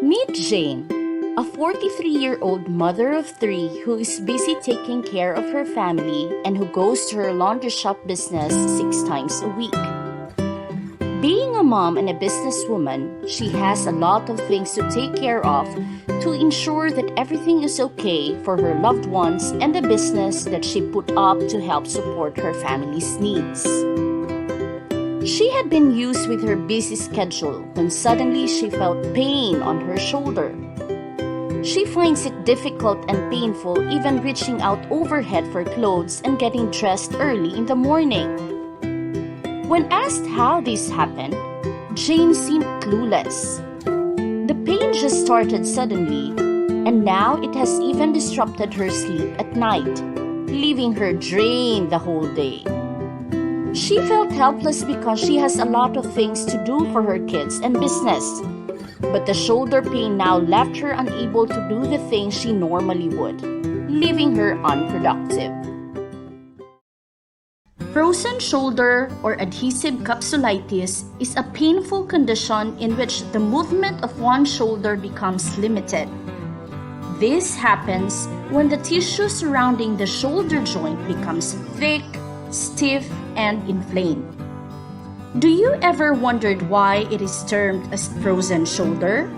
Meet Jane, a 43-year-old mother of three who is busy taking care of her family and who goes to her laundry shop business 6 times a week. Being a mom and a businesswoman, she has a lot of things to take care of to ensure that everything is okay for her loved ones and the business that she put up to help support her family's needs. She had been used with her busy schedule when suddenly she felt pain on her shoulder. She finds it difficult and painful even reaching out overhead for clothes and getting dressed early in the morning. When asked how this happened, Jane seemed clueless. The pain just started suddenly, and now it has even disrupted her sleep at night, leaving her drained the whole day. She felt helpless because she has a lot of things to do for her kids and business, but the shoulder pain now left her unable to do the things she normally would, leaving her unproductive. Frozen shoulder or adhesive capsulitis is a painful condition in which the movement of one shoulder becomes limited. This happens when the tissue surrounding the shoulder joint becomes thick, stiff, and inflamed. Do you ever wondered why it is termed as frozen shoulder?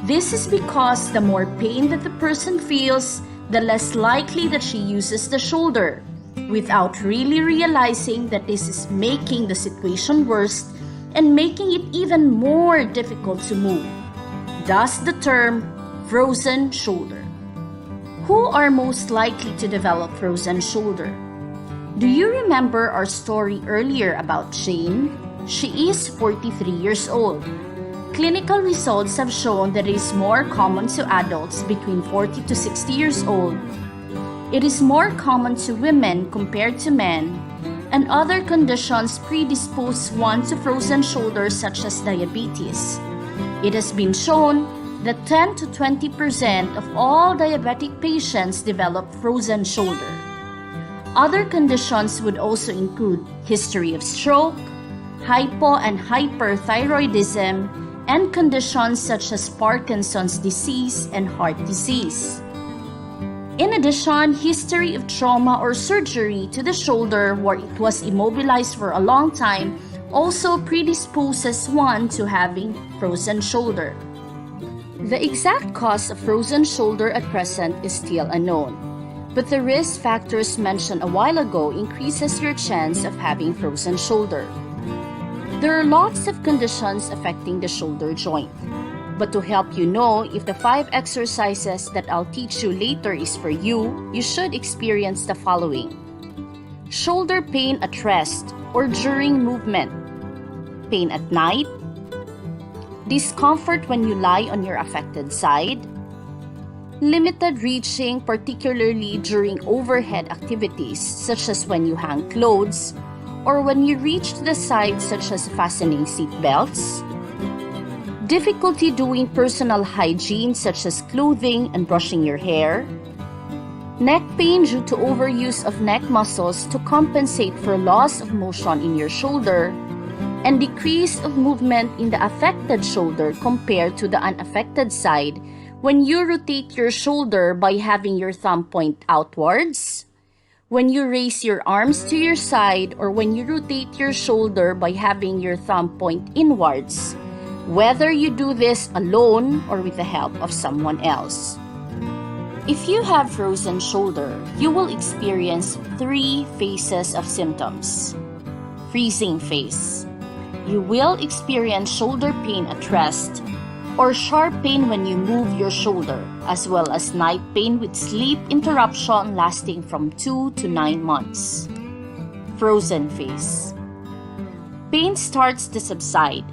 This is because the more pain that the person feels, the less likely that she uses the shoulder, without really realizing that this is making the situation worse and making it even more difficult to move. Thus the term frozen shoulder. Who are most likely to develop frozen shoulder? Do you remember our story earlier about Jane? She is 43 years old. Clinical results have shown that it is more common to adults between 40 to 60 years old. It is more common to women compared to men, and other conditions predispose one to frozen shoulders such as diabetes. It has been shown that 10 to 20% of all diabetic patients develop frozen shoulder. Other conditions would also include history of stroke, hypo and hyperthyroidism, and conditions such as Parkinson's disease and heart disease. In addition, history of trauma or surgery to the shoulder where it was immobilized for a long time also predisposes one to having frozen shoulder. The exact cause of frozen shoulder at present is still unknown, but the risk factors mentioned a while ago increases your chance of having frozen shoulder. There are lots of conditions affecting the shoulder joint. But to help you know if the 5 exercises that I'll teach you later is for you, you should experience the following. Shoulder pain at rest or during movement. Pain at night. Discomfort when you lie on your affected side. Limited reaching, particularly during overhead activities such as when you hang clothes or when you reach to the side such as fastening seat belts. Difficulty doing personal hygiene such as clothing and brushing your hair. Neck pain due to overuse of neck muscles to compensate for loss of motion in your shoulder. And decrease of movement in the affected shoulder compared to the unaffected side when you rotate your shoulder by having your thumb point outwards, when you raise your arms to your side, or when you rotate your shoulder by having your thumb point inwards, whether you do this alone or with the help of someone else. If you have frozen shoulder, you will experience 3 phases of symptoms. Freezing phase. You will experience shoulder pain at rest or sharp pain when you move your shoulder, as well as night pain with sleep interruption lasting from 2 to 9 months. Frozen phase. Pain starts to subside.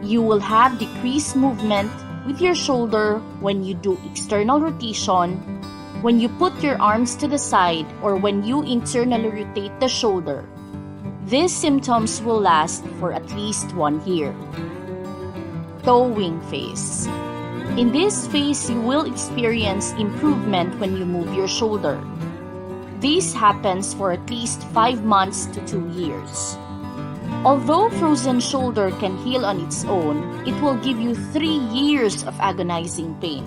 You will have decreased movement with your shoulder when you do external rotation, when you put your arms to the side, or when you internally rotate the shoulder. These symptoms will last for at least 1 year. Towing phase. In this phase, you will experience improvement when you move your shoulder. This happens for at least 5 months to 2 years. Although frozen shoulder can heal on its own, it will give you 3 years of agonizing pain,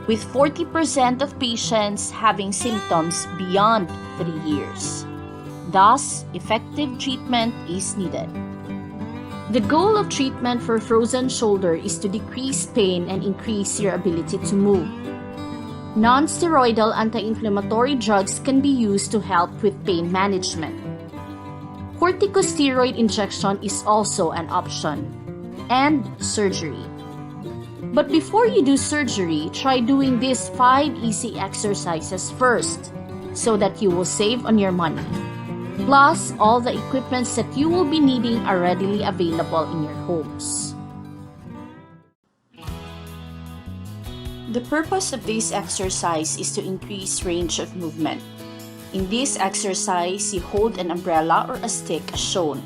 with 40% of patients having symptoms beyond 3 years. Thus, effective treatment is needed. The goal of treatment for frozen shoulder is to decrease pain and increase your ability to move. Non-steroidal anti-inflammatory drugs can be used to help with pain management. Corticosteroid injection is also an option, and surgery. But before you do surgery, try doing these 5 easy exercises first so that you will save on your money. Plus, all the equipments that you will be needing are readily available in your homes. The purpose of this exercise is to increase range of movement. In this exercise, you hold an umbrella or a stick as shown.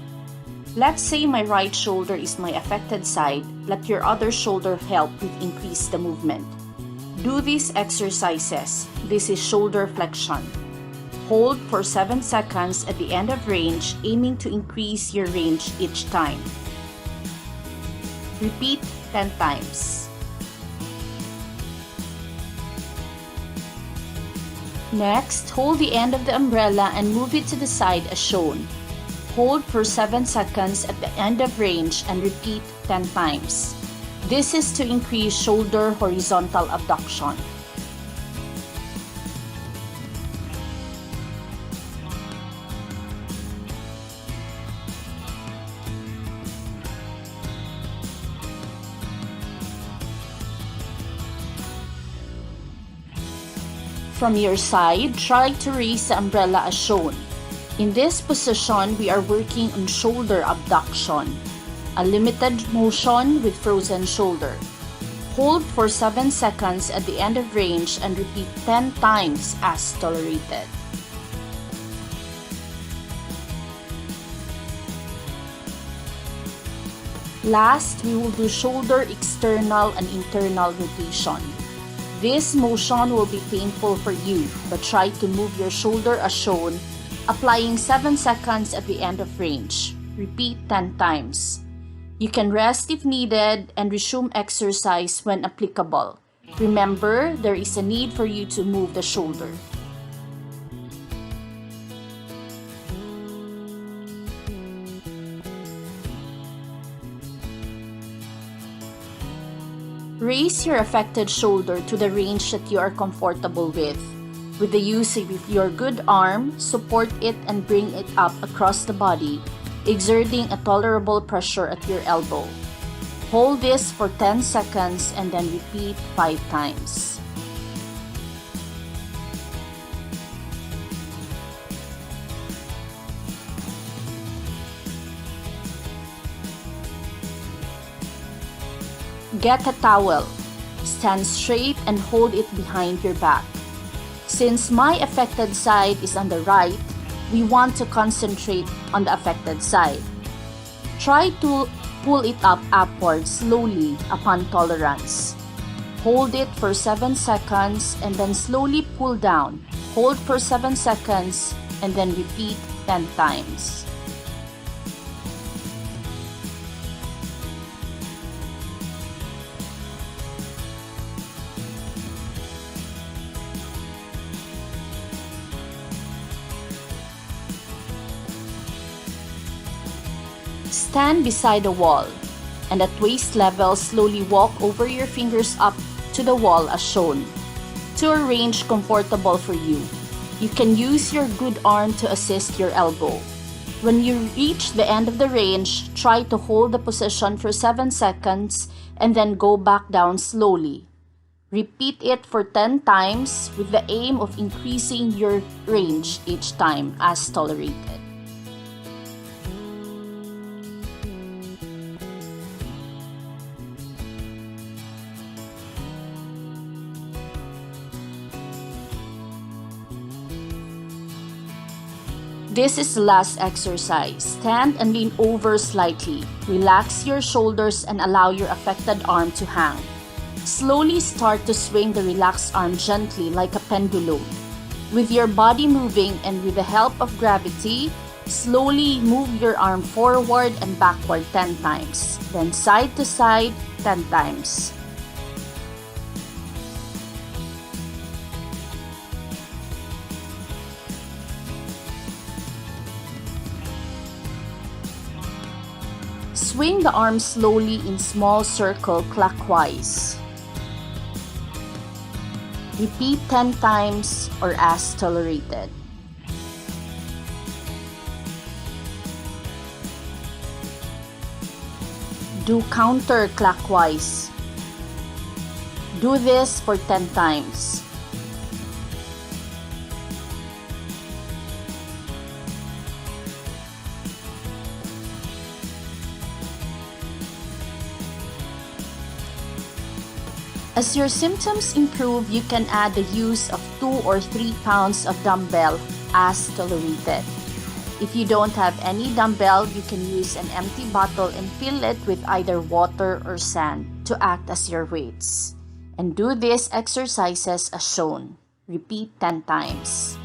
Let's say my right shoulder is my affected side. Let your other shoulder help with increase the movement. Do these exercises. This is shoulder flexion. Hold for 7 seconds at the end of range, aiming to increase your range each time. Repeat 10 times. Next, hold the end of the umbrella and move it to the side as shown. Hold for 7 seconds at the end of range and repeat 10 times. This is to increase shoulder horizontal abduction. From your side, try to raise the umbrella as shown. In this position, we are working on shoulder abduction, a limited motion with frozen shoulder. Hold for 7 seconds at the end of range and repeat 10 times as tolerated. Last, we will do shoulder external and internal rotation. This motion will be painful for you, but try to move your shoulder as shown, applying 7 seconds at the end of range. Repeat 10 times. You can rest if needed and resume exercise when applicable. Remember, there is a need for you to move the shoulder. Raise your affected shoulder to the range that you are comfortable with. With the use of your good arm, support it and bring it up across the body, exerting a tolerable pressure at your elbow. Hold this for 10 seconds and then repeat 5 times. Get a towel. Stand straight and hold it behind your back. Since my affected side is on the right, we want to concentrate on the affected side. Try to pull it up upwards slowly upon tolerance. Hold it for 7 seconds and then slowly pull down. Hold for 7 seconds and then repeat 10 times. Stand beside the wall, and at waist level, slowly walk over your fingers up to the wall as shown, to a range comfortable for you. You can use your good arm to assist your elbow. When you reach the end of the range, try to hold the position for 7 seconds and then go back down slowly. Repeat it for 10 times with the aim of increasing your range each time as tolerated. This is the last exercise. Stand and lean over slightly. Relax your shoulders and allow your affected arm to hang. Slowly start to swing the relaxed arm gently like a pendulum. With your body moving and with the help of gravity, Slowly move your arm forward and backward 10 times, then side to side 10 times. Swing the arm slowly in small circle clockwise. Repeat 10 times or as tolerated. Do counterclockwise. Do this for 10 times. As your symptoms improve, you can add the use of 2 or 3 pounds of dumbbell as tolerated. If you don't have any dumbbell, you can use an empty bottle and fill it with either water or sand to act as your weights. And do these exercises as shown. Repeat 10 times.